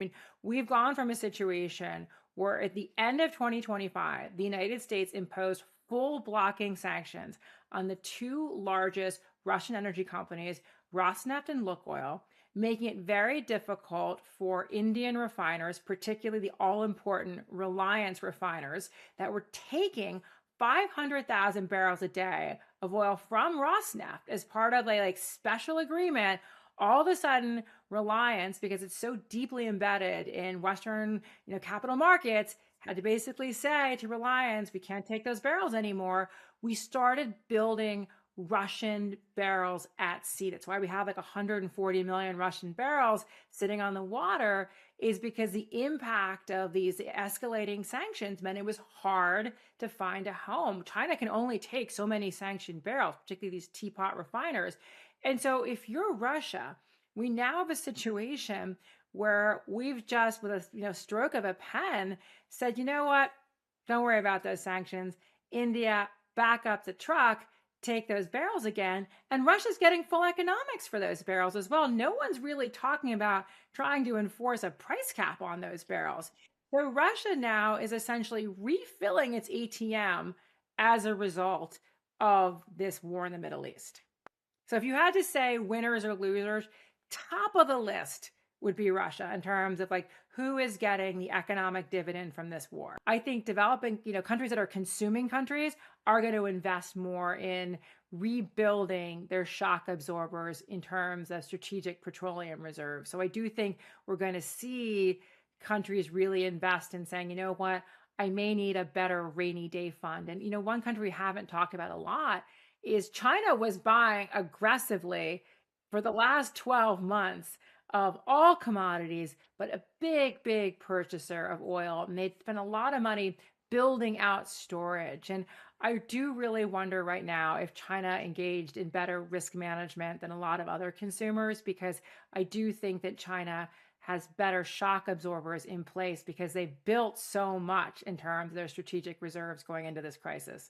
mean, we've gone from a situation where at the end of 2025, the United States imposed full blocking sanctions on the two largest Russian energy companies, Rosneft and Lukoil, making it very difficult for Indian refiners, particularly the all important Reliance refiners, that were taking 500,000 barrels a day of oil from Rosneft as part of a special agreement. All of a sudden, Reliance, because it's so deeply embedded in Western, capital markets, had to basically say to Reliance, we can't take those barrels anymore. We started building Russian barrels at sea. That's why we have 140 million Russian barrels sitting on the water, is because the impact of these escalating sanctions meant it was hard to find a home. China can only take so many sanctioned barrels, particularly these teapot refiners. And so if you're Russia, we now have a situation where we've just, with a stroke of a pen, said, you know what? Don't worry about those sanctions. India, back up the truck, take those barrels again. And Russia's getting full economics for those barrels as well. No one's really talking about trying to enforce a price cap on those barrels. So Russia now is essentially refilling its ATM as a result of this war in the Middle East. So if you had to say winners or losers, top of the list would be Russia in terms of who is getting the economic dividend from this war. I think developing, countries that are consuming countries are going to invest more in rebuilding their shock absorbers in terms of strategic petroleum reserves. So I do think we're going to see countries really invest in saying, you know what, I may need a better rainy day fund. And one country we haven't talked about a lot is China was buying aggressively for the last 12 months of all commodities, but a big, big purchaser of oil. And they'd spent a lot of money building out storage. And I do really wonder right now if China engaged in better risk management than a lot of other consumers, because I do think that China has better shock absorbers in place because they've built so much in terms of their strategic reserves going into this crisis.